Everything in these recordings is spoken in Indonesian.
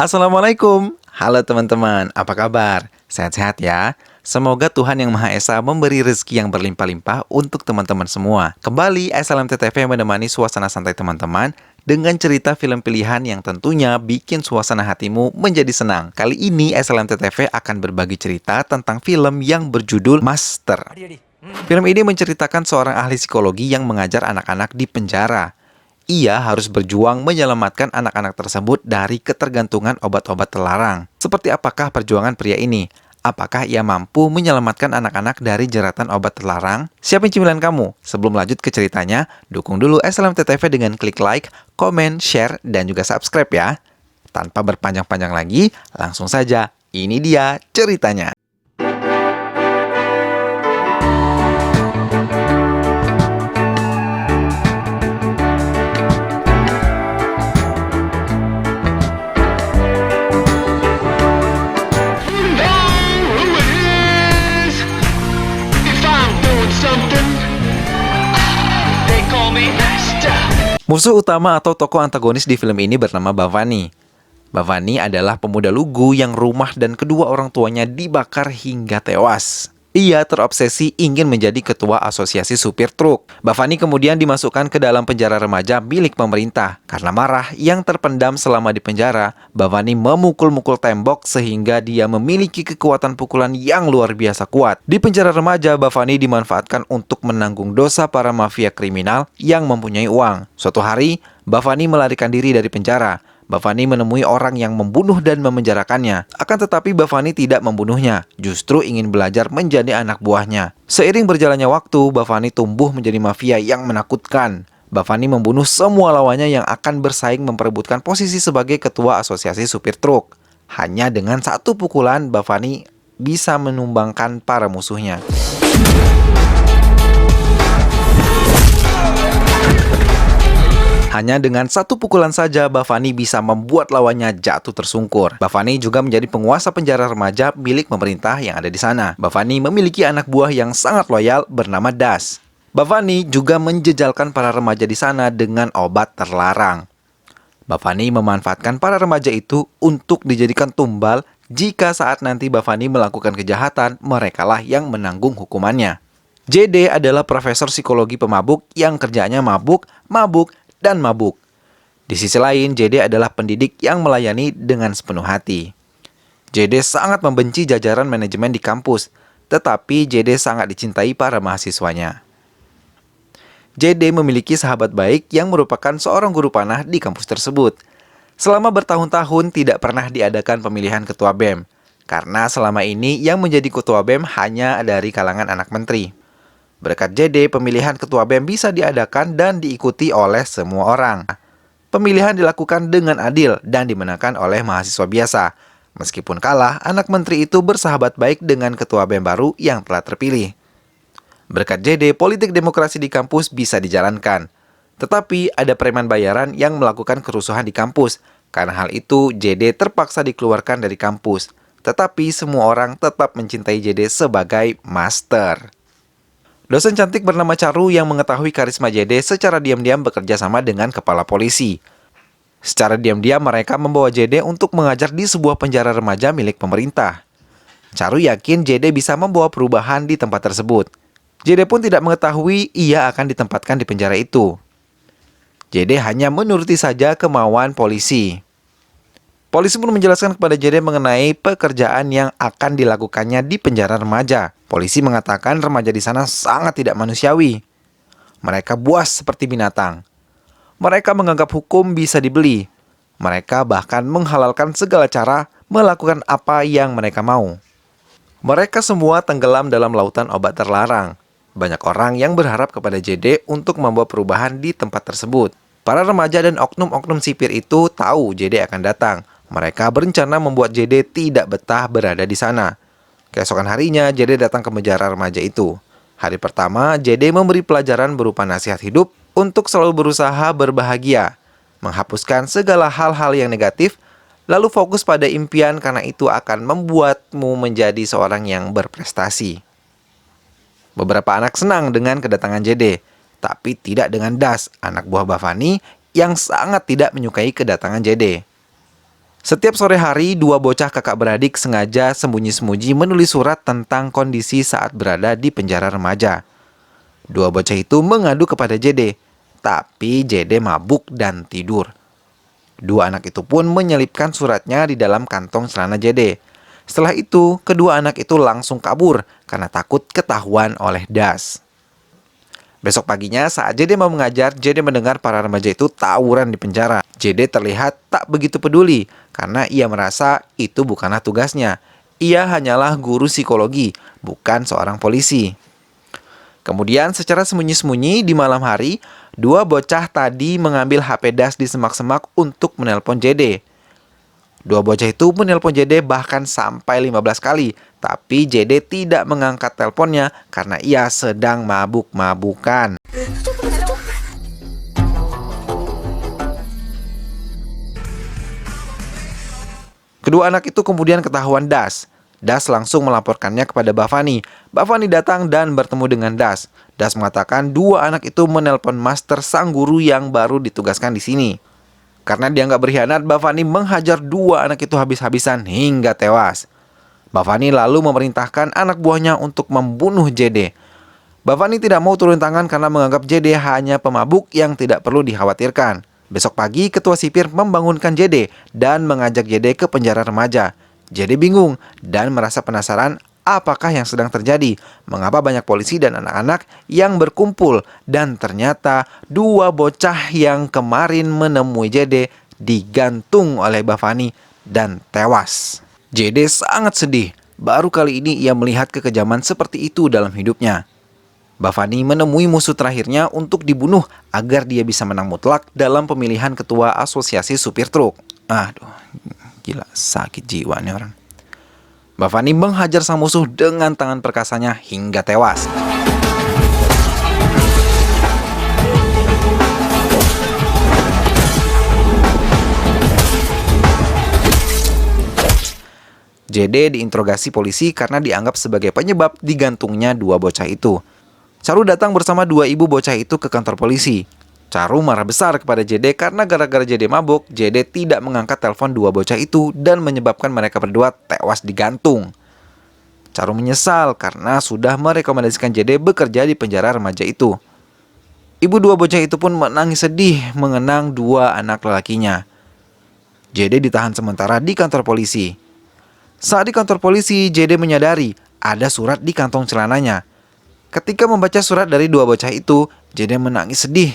Assalamualaikum. Halo teman-teman, apa kabar? Sehat-sehat ya? Semoga Tuhan Yang Maha Esa memberi rezeki yang berlimpah-limpah untuk teman-teman semua. Kembali SLMTTV menemani suasana santai teman-teman dengan cerita film pilihan yang tentunya bikin suasana hatimu menjadi senang. Kali ini SLMTTV akan berbagi cerita tentang film yang berjudul Master. Film ini menceritakan seorang ahli psikologi yang mengajar anak-anak di penjara. Ia harus berjuang menyelamatkan anak-anak tersebut dari ketergantungan obat-obat terlarang. Seperti apakah perjuangan pria ini? Apakah ia mampu menyelamatkan anak-anak dari jeratan obat terlarang? Siapin cemilan kamu. Sebelum lanjut ke ceritanya, dukung dulu SLMTTV dengan klik like, komen, share, dan juga subscribe ya. Tanpa berpanjang-panjang lagi, langsung saja. Ini dia ceritanya. Musuh utama atau tokoh antagonis di film ini bernama Bhavani. Bhavani adalah pemuda lugu yang rumah dan kedua orang tuanya dibakar hingga tewas. Ia terobsesi ingin menjadi ketua asosiasi supir truk. Bhavani kemudian dimasukkan ke dalam penjara remaja milik pemerintah. Karena marah yang terpendam selama di penjara, Bhavani memukul-mukul tembok sehingga dia memiliki kekuatan pukulan yang luar biasa kuat. Di penjara remaja, Bhavani dimanfaatkan untuk menanggung dosa para mafia kriminal yang mempunyai uang. Suatu hari, Bhavani melarikan diri dari penjara. Bhavani menemui orang yang membunuh dan memenjarakannya. Akan tetapi Bhavani tidak membunuhnya, justru ingin belajar menjadi anak buahnya. Seiring berjalannya waktu, Bhavani tumbuh menjadi mafia yang menakutkan. Bhavani membunuh semua lawannya yang akan bersaing memperebutkan posisi sebagai ketua asosiasi supir truk. Hanya dengan satu pukulan, Bhavani bisa menumbangkan para musuhnya. Hanya dengan satu pukulan saja, Bhavani bisa membuat lawannya jatuh tersungkur. Bhavani juga menjadi penguasa penjara remaja milik pemerintah yang ada di sana. Bhavani memiliki anak buah yang sangat loyal bernama Das. Bhavani juga menjejalkan para remaja di sana dengan obat terlarang. Bhavani memanfaatkan para remaja itu untuk dijadikan tumbal jika saat nanti Bhavani melakukan kejahatan, merekalah yang menanggung hukumannya. JD adalah profesor psikologi pemabuk yang kerjanya mabuk, dan mabuk. Di sisi lain, JD adalah pendidik yang melayani dengan sepenuh hati. JD sangat membenci jajaran manajemen di kampus, tetapi JD sangat dicintai para mahasiswanya. JD memiliki sahabat baik yang merupakan seorang guru panah di kampus tersebut. Selama bertahun-tahun tidak pernah diadakan pemilihan ketua BEM, karena selama ini yang menjadi ketua BEM hanya dari kalangan anak menteri. Berkat JD, pemilihan ketua BEM bisa diadakan dan diikuti oleh semua orang. Pemilihan dilakukan dengan adil dan dimenangkan oleh mahasiswa biasa. Meskipun kalah, anak menteri itu bersahabat baik dengan ketua BEM baru yang telah terpilih. Berkat JD, politik demokrasi di kampus bisa dijalankan. Tetapi ada preman bayaran yang melakukan kerusuhan di kampus. Karena hal itu, JD terpaksa dikeluarkan dari kampus. Tetapi semua orang tetap mencintai JD sebagai master. Dosen cantik bernama Charu yang mengetahui karisma JD secara diam-diam bekerja sama dengan kepala polisi. Secara diam-diam mereka membawa JD untuk mengajar di sebuah penjara remaja milik pemerintah. Charu yakin JD bisa membawa perubahan di tempat tersebut. JD pun tidak mengetahui ia akan ditempatkan di penjara itu. JD hanya menuruti saja kemauan polisi. Polisi pun menjelaskan kepada JD mengenai pekerjaan yang akan dilakukannya di penjara remaja. Polisi mengatakan remaja di sana sangat tidak manusiawi. Mereka buas seperti binatang. Mereka menganggap hukum bisa dibeli. Mereka bahkan menghalalkan segala cara melakukan apa yang mereka mau. Mereka semua tenggelam dalam lautan obat terlarang. Banyak orang yang berharap kepada JD untuk membawa perubahan di tempat tersebut. Para remaja dan oknum-oknum sipir itu tahu JD akan datang. Mereka berencana membuat JD tidak betah berada di sana. Keesokan harinya, JD datang ke penjara remaja itu. Hari pertama, JD memberi pelajaran berupa nasihat hidup untuk selalu berusaha berbahagia, menghapuskan segala hal-hal yang negatif, lalu fokus pada impian karena itu akan membuatmu menjadi seorang yang berprestasi. Beberapa anak senang dengan kedatangan JD, tapi tidak dengan Das, anak buah Bhavani yang sangat tidak menyukai kedatangan JD. Setiap sore hari, dua bocah kakak beradik sengaja sembunyi-sembunyi menulis surat tentang kondisi saat berada di penjara remaja. Dua bocah itu mengadu kepada JD, tapi JD mabuk dan tidur. Dua anak itu pun menyelipkan suratnya di dalam kantong celana JD. Setelah itu, kedua anak itu langsung kabur karena takut ketahuan oleh Das. Besok paginya saat JD mau mengajar, JD mendengar para remaja itu tawuran di penjara. JD terlihat tak begitu peduli karena ia merasa itu bukanlah tugasnya. Ia hanyalah guru psikologi, bukan seorang polisi. Kemudian secara sembunyi-sembunyi di malam hari, dua bocah tadi mengambil HP Das di semak-semak untuk menelpon JD. Dua bocah itu menelpon JD bahkan sampai 15 kali, tapi JD tidak mengangkat teleponnya karena ia sedang mabuk-mabukan. Kedua anak itu kemudian ketahuan Das. Das langsung melaporkannya kepada Bafani. Bafani datang dan bertemu dengan Das. Das mengatakan dua anak itu menelpon master sang guru yang baru ditugaskan di sini. Karena dianggap berkhianat, Bafani menghajar dua anak itu habis-habisan hingga tewas. Bafani lalu memerintahkan anak buahnya untuk membunuh JD. Bafani tidak mau turun tangan karena menganggap JD hanya pemabuk yang tidak perlu dikhawatirkan. Besok pagi, ketua sipir membangunkan JD dan mengajak JD ke penjara remaja. JD bingung dan merasa penasaran apakah yang sedang terjadi, mengapa banyak polisi dan anak-anak yang berkumpul, dan ternyata dua bocah yang kemarin menemui JD digantung oleh Bafani dan tewas. JD sangat sedih, baru kali ini ia melihat kekejaman seperti itu dalam hidupnya. Bafani menemui musuh terakhirnya untuk dibunuh agar dia bisa menang mutlak dalam pemilihan ketua asosiasi supir truk. Aduh, gila, sakit jiwa nih orang. Bafani menghajar sang musuh dengan tangan perkasanya hingga tewas. JD diinterogasi polisi karena dianggap sebagai penyebab digantungnya dua bocah itu. Caru datang bersama dua ibu bocah itu ke kantor polisi. Caru marah besar kepada JD karena gara-gara JD mabuk, JD tidak mengangkat telepon dua bocah itu dan menyebabkan mereka berdua tewas digantung. Caru menyesal karena sudah merekomendasikan JD bekerja di penjara remaja itu. Ibu dua bocah itu pun menangis sedih mengenang dua anak lelakinya. JD ditahan sementara di kantor polisi. Saat di kantor polisi, JD menyadari ada surat di kantong celananya. Ketika membaca surat dari dua bocah itu, JD menangis sedih.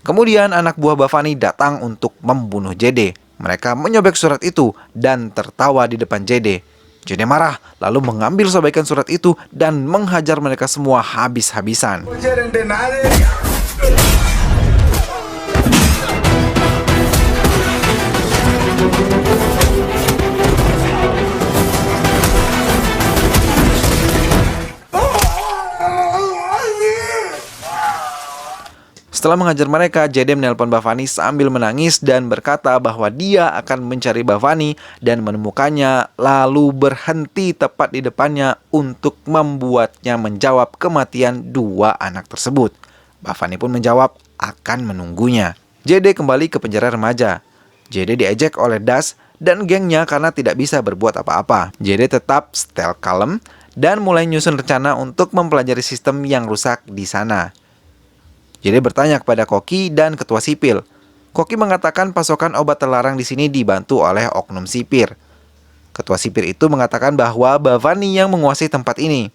Kemudian anak buah Bafani datang untuk membunuh JD. Mereka menyobek surat itu dan tertawa di depan JD. JD marah, lalu mengambil sobekan surat itu dan menghajar mereka semua habis-habisan. Setelah mengajar mereka, JD menelpon Bafani sambil menangis dan berkata bahwa dia akan mencari Bafani dan menemukannya, lalu berhenti tepat di depannya untuk membuatnya menjawab kematian dua anak tersebut. Bafani pun menjawab akan menunggunya. JD kembali ke penjara remaja. JD diejek oleh Das dan gengnya karena tidak bisa berbuat apa-apa. JD tetap setel kalem dan mulai nyusun rencana untuk mempelajari sistem yang rusak di sana. JD bertanya kepada Koki dan ketua sipil. Koki mengatakan pasokan obat terlarang di sini dibantu oleh oknum sipir. Ketua sipir itu mengatakan bahwa Bafani yang menguasai tempat ini.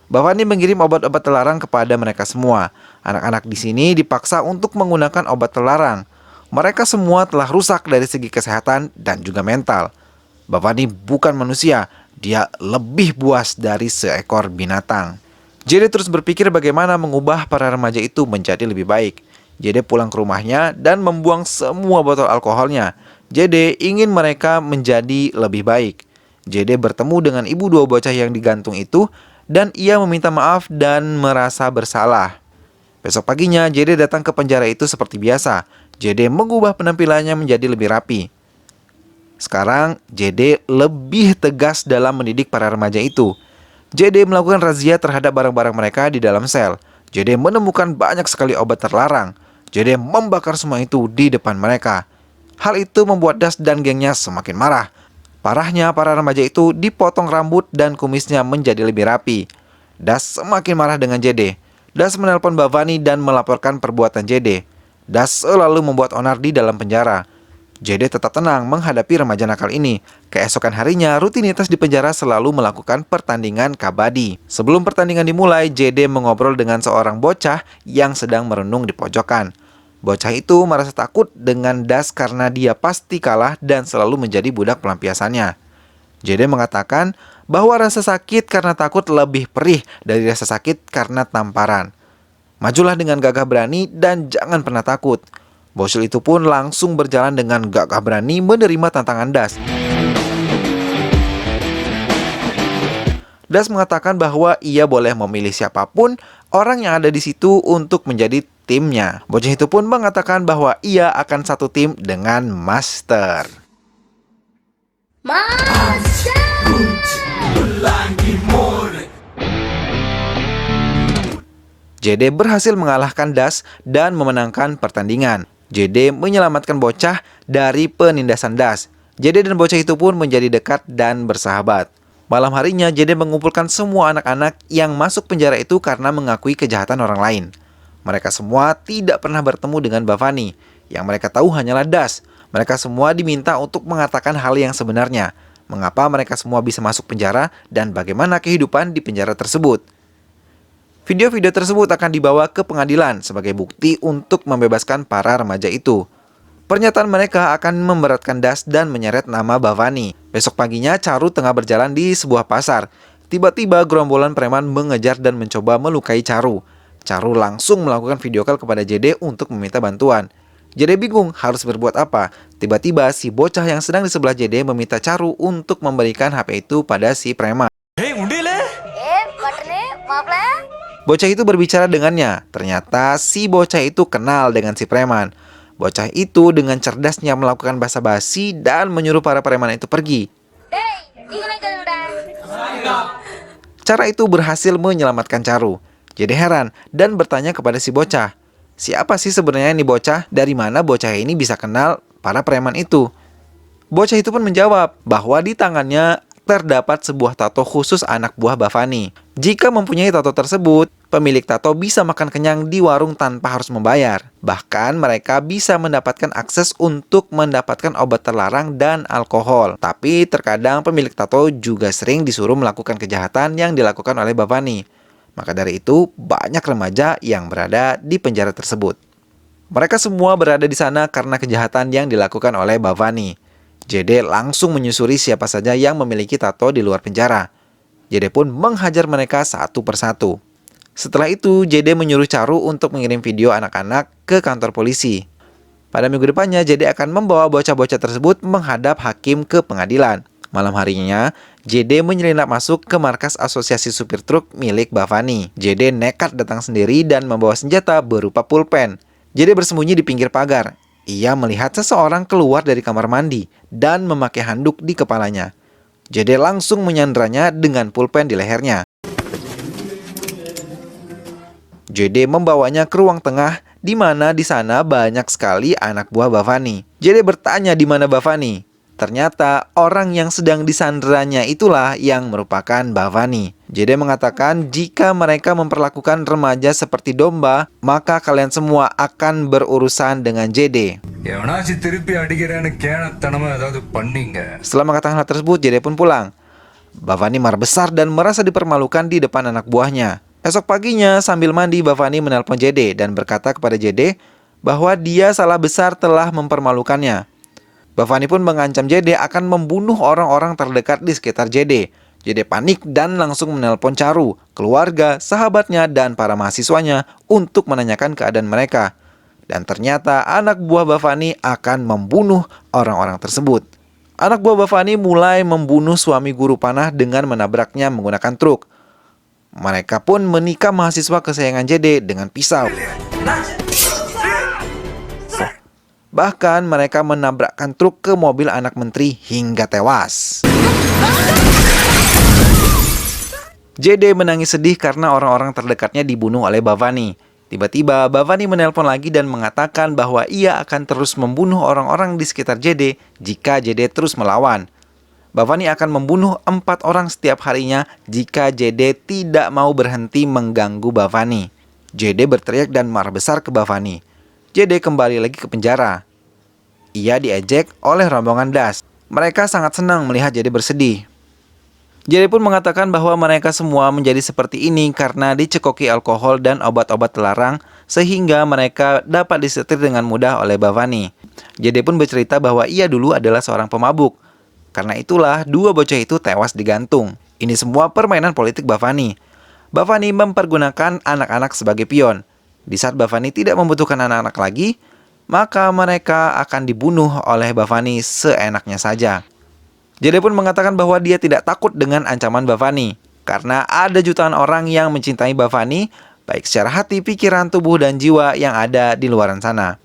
Bafani mengirim obat-obat terlarang kepada mereka semua. Anak-anak di sini dipaksa untuk menggunakan obat terlarang. Mereka semua telah rusak dari segi kesehatan dan juga mental. Bafani bukan manusia, dia lebih buas dari seekor binatang. JD terus berpikir bagaimana mengubah para remaja itu menjadi lebih baik. JD pulang ke rumahnya dan membuang semua botol alkoholnya. JD ingin mereka menjadi lebih baik. JD bertemu dengan ibu dua bocah yang digantung itu dan ia meminta maaf dan merasa bersalah. Besok paginya JD datang ke penjara itu seperti biasa. JD mengubah penampilannya menjadi lebih rapi. Sekarang JD lebih tegas dalam mendidik para remaja itu. JD melakukan razia terhadap barang-barang mereka di dalam sel. JD menemukan banyak sekali obat terlarang. JD membakar semua itu di depan mereka. Hal itu membuat Das dan gengnya semakin marah. Parahnya, para remaja itu dipotong rambut dan kumisnya menjadi lebih rapi. Das semakin marah dengan JD. Das menelpon Bhavani dan melaporkan perbuatan JD. Das selalu membuat onar di dalam penjara. JD tetap tenang menghadapi remaja nakal ini. Keesokan harinya, rutinitas di penjara selalu melakukan pertandingan kabadi. Sebelum pertandingan dimulai, JD mengobrol dengan seorang bocah yang sedang merenung di pojokan. Bocah itu merasa takut dengan Das karena dia pasti kalah dan selalu menjadi budak pelampiasannya. JD mengatakan bahwa rasa sakit karena takut lebih perih dari rasa sakit karena tamparan. Majulah dengan gagah berani dan jangan pernah takut. Bocil itu pun langsung berjalan dengan gagah berani menerima tantangan Das. Das mengatakan bahwa ia boleh memilih siapapun orang yang ada di situ untuk menjadi timnya. Bocah itu pun mengatakan bahwa ia akan satu tim dengan Master. JD berhasil mengalahkan Das dan memenangkan pertandingan. JD menyelamatkan bocah dari penindasan Das. JD dan bocah itu pun menjadi dekat dan bersahabat. Malam harinya, JD mengumpulkan semua anak-anak yang masuk penjara itu karena mengakui kejahatan orang lain. Mereka semua tidak pernah bertemu dengan Bhavani. Yang mereka tahu hanyalah Das. Mereka semua diminta untuk mengatakan hal yang sebenarnya. Mengapa mereka semua bisa masuk penjara dan bagaimana kehidupan di penjara tersebut. Video-video tersebut akan dibawa ke pengadilan sebagai bukti untuk membebaskan para remaja itu. Pernyataan mereka akan memberatkan Das dan menyeret nama Bhavani. Besok paginya, Charu tengah berjalan di sebuah pasar. Tiba-tiba gerombolan preman mengejar dan mencoba melukai Charu. Charu langsung melakukan video call kepada JD untuk meminta bantuan. JD bingung harus berbuat apa. Tiba-tiba si bocah yang sedang di sebelah JD meminta Charu untuk memberikan HP itu pada si preman. Bocah itu berbicara dengannya. Ternyata si bocah itu kenal dengan si preman. Bocah itu dengan cerdasnya melakukan basa-basi dan menyuruh para preman itu pergi. Cara itu berhasil menyelamatkan Charu. Jadi heran dan bertanya kepada si bocah, siapa sih sebenarnya ini bocah? Dari mana bocah ini bisa kenal para preman itu? Bocah itu pun menjawab bahwa di tangannya terdapat sebuah tato khusus anak buah Bhavani. Jika mempunyai tato tersebut, pemilik tato bisa makan kenyang di warung tanpa harus membayar. Bahkan mereka bisa mendapatkan akses untuk mendapatkan obat terlarang dan alkohol. Tapi terkadang pemilik tato juga sering disuruh melakukan kejahatan yang dilakukan oleh Bhavani. Maka dari itu, banyak remaja yang berada di penjara tersebut. Mereka semua berada di sana karena kejahatan yang dilakukan oleh Bhavani. JD langsung menyusuri siapa saja yang memiliki tato di luar penjara. JD pun menghajar mereka satu persatu. Setelah itu, JD menyuruh Charu untuk mengirim video anak-anak ke kantor polisi. Pada minggu depannya, JD akan membawa bocah-bocah tersebut menghadap hakim ke pengadilan. Malam harinya, JD menyelinap masuk ke markas asosiasi supir truk milik Bhavani. JD nekat datang sendiri dan membawa senjata berupa pulpen. JD bersembunyi di pinggir pagar. Ia melihat seseorang keluar dari kamar mandi dan memakai handuk di kepalanya. JD langsung menyandranya dengan pulpen di lehernya. JD membawanya ke ruang tengah, di mana di sana banyak sekali anak buah Bhavani. JD bertanya di mana Bhavani. Ternyata orang yang sedang disandranya itulah yang merupakan Bhavani. JD mengatakan jika mereka memperlakukan remaja seperti domba, maka kalian semua akan berurusan dengan JD. Setelah mengatakan hal tersebut, JD pun pulang. Bhavani marah besar dan merasa dipermalukan di depan anak buahnya. Esok paginya, sambil mandi, Bhavani menelpon JD dan berkata kepada JD bahwa dia salah besar telah mempermalukannya. Bhavani pun mengancam JD akan membunuh orang-orang terdekat di sekitar JD. JD panik dan langsung menelpon Charu, keluarga, sahabatnya, dan para mahasiswanya untuk menanyakan keadaan mereka. Dan ternyata anak buah Bhavani akan membunuh orang-orang tersebut. Anak buah Bhavani mulai membunuh suami guru panah dengan menabraknya menggunakan truk. Mereka pun menikam mahasiswa kesayangan JD dengan pisau. Bahkan mereka menabrakkan truk ke mobil anak menteri hingga tewas. JD menangis sedih karena orang-orang terdekatnya dibunuh oleh Bhavani. Tiba-tiba, Bhavani menelpon lagi dan mengatakan bahwa ia akan terus membunuh orang-orang di sekitar JD jika JD terus melawan. Bhavani akan membunuh 4 orang setiap harinya jika JD tidak mau berhenti mengganggu Bhavani. JD berteriak dan marah besar ke Bhavani. JD kembali lagi ke penjara. Ia diejek oleh rombongan Das. Mereka sangat senang melihat JD bersedih. JD pun mengatakan bahwa mereka semua menjadi seperti ini karena dicekoki alkohol dan obat-obat terlarang sehingga mereka dapat disetir dengan mudah oleh Bhavani. JD pun bercerita bahwa ia dulu adalah seorang pemabuk. Karena itulah 2 bocah itu tewas digantung. Ini semua permainan politik Bhavani. Bhavani mempergunakan anak-anak sebagai pion. Di saat Bhavani tidak membutuhkan anak-anak lagi, maka mereka akan dibunuh oleh Bhavani seenaknya saja. JD pun mengatakan bahwa dia tidak takut dengan ancaman Bhavani karena ada jutaan orang yang mencintai Bhavani baik secara hati, pikiran, tubuh, dan jiwa yang ada di luaran sana.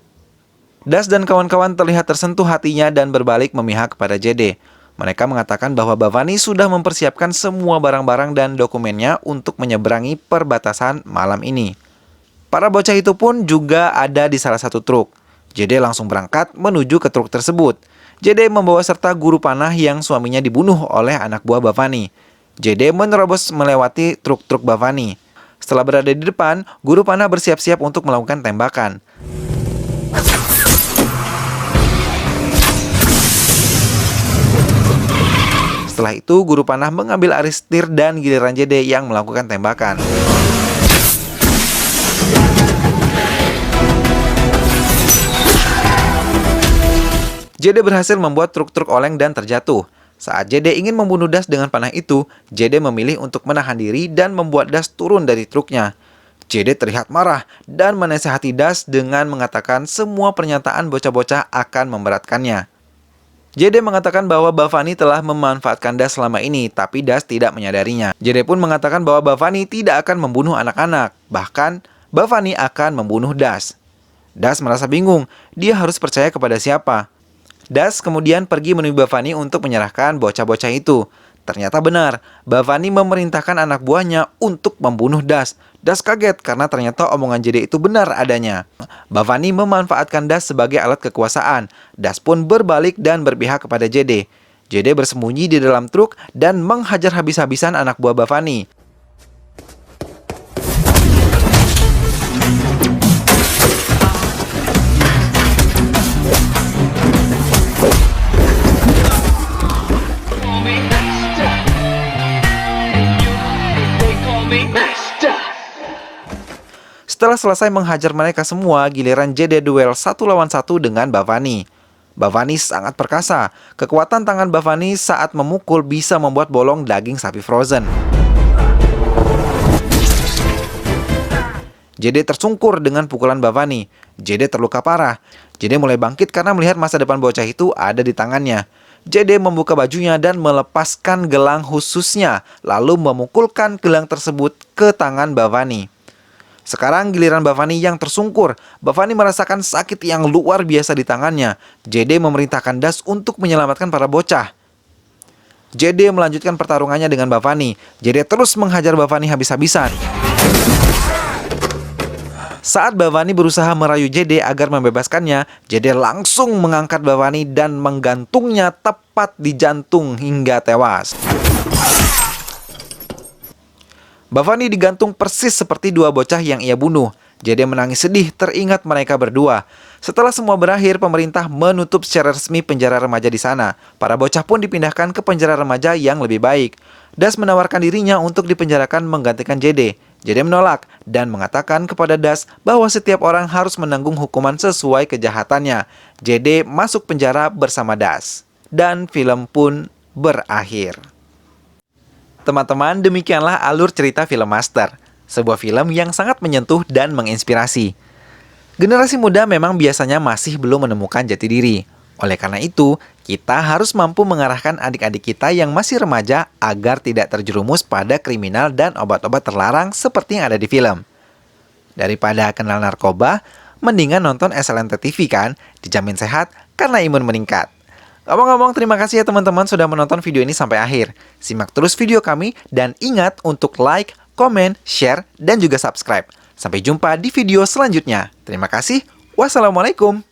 Das dan kawan-kawan terlihat tersentuh hatinya dan berbalik memihak kepada JD. Mereka mengatakan bahwa Bhavani sudah mempersiapkan semua barang-barang dan dokumennya untuk menyeberangi perbatasan malam ini. Para bocah itu pun juga ada di salah satu truk. JD langsung berangkat menuju ke truk tersebut. JD membawa serta guru panah yang suaminya dibunuh oleh anak buah Bhavani. JD menerobos melewati truk-truk Bhavani. Setelah berada di depan, guru panah bersiap-siap untuk melakukan tembakan. Setelah itu, guru panah mengambil aris setir dan giliran JD yang melakukan tembakan. JD berhasil membuat truk-truk oleng dan terjatuh. Saat JD ingin membunuh Das dengan panah itu, JD memilih untuk menahan diri dan membuat Das turun dari truknya. JD terlihat marah dan menasihati Das dengan mengatakan semua pernyataan bocah-bocah akan memberatkannya. JD mengatakan bahwa Bhavani telah memanfaatkan Das selama ini, tapi Das tidak menyadarinya. JD pun mengatakan bahwa Bhavani tidak akan membunuh anak-anak, bahkan Bhavani akan membunuh Das. Das merasa bingung, dia harus percaya kepada siapa. Das kemudian pergi menemui Bhavani untuk menyerahkan bocah-bocah itu. Ternyata benar, Bhavani memerintahkan anak buahnya untuk membunuh Das. Das kaget karena ternyata omongan JD itu benar adanya. Bhavani memanfaatkan Das sebagai alat kekuasaan. Das pun berbalik dan berpihak kepada JD. JD bersembunyi di dalam truk dan menghajar habis-habisan anak buah Bhavani. Setelah selesai menghajar mereka semua, giliran JD duel 1 lawan 1 dengan Bhavani. Bhavani sangat perkasa. Kekuatan tangan Bhavani saat memukul bisa membuat bolong daging sapi frozen. JD tersungkur dengan pukulan Bhavani. JD terluka parah. JD mulai bangkit karena melihat masa depan bocah itu ada di tangannya. JD membuka bajunya dan melepaskan gelang khususnya, lalu memukulkan gelang tersebut ke tangan Bhavani. Sekarang giliran Bhavani yang tersungkur. Bhavani merasakan sakit yang luar biasa di tangannya. JD memerintahkan Das untuk menyelamatkan para bocah. JD melanjutkan pertarungannya dengan Bhavani. JD terus menghajar Bhavani habis-habisan. Saat Bhavani berusaha merayu JD agar membebaskannya, JD langsung mengangkat Bhavani dan menggantungnya tepat di jantung hingga tewas. Bhavani digantung persis seperti 2 bocah yang ia bunuh. JD menangis sedih teringat mereka berdua. Setelah semua berakhir, pemerintah menutup secara resmi penjara remaja di sana. Para bocah pun dipindahkan ke penjara remaja yang lebih baik. Das menawarkan dirinya untuk dipenjarakan menggantikan JD. JD menolak dan mengatakan kepada Das bahwa setiap orang harus menanggung hukuman sesuai kejahatannya. JD masuk penjara bersama Das. Dan film pun berakhir. Teman-teman, demikianlah alur cerita film Master. Sebuah film yang sangat menyentuh dan menginspirasi. Generasi muda memang biasanya masih belum menemukan jati diri. Oleh karena itu, kita harus mampu mengarahkan adik-adik kita yang masih remaja agar tidak terjerumus pada kriminal dan obat-obat terlarang seperti yang ada di film. Daripada kenal narkoba, mendingan nonton SLNT TV kan? Dijamin sehat karena imun meningkat. Ngomong-ngomong, terima kasih ya teman-teman sudah menonton video ini sampai akhir. Simak terus video kami dan ingat untuk like, komen, share, dan juga subscribe. Sampai jumpa di video selanjutnya. Terima kasih. Wassalamualaikum.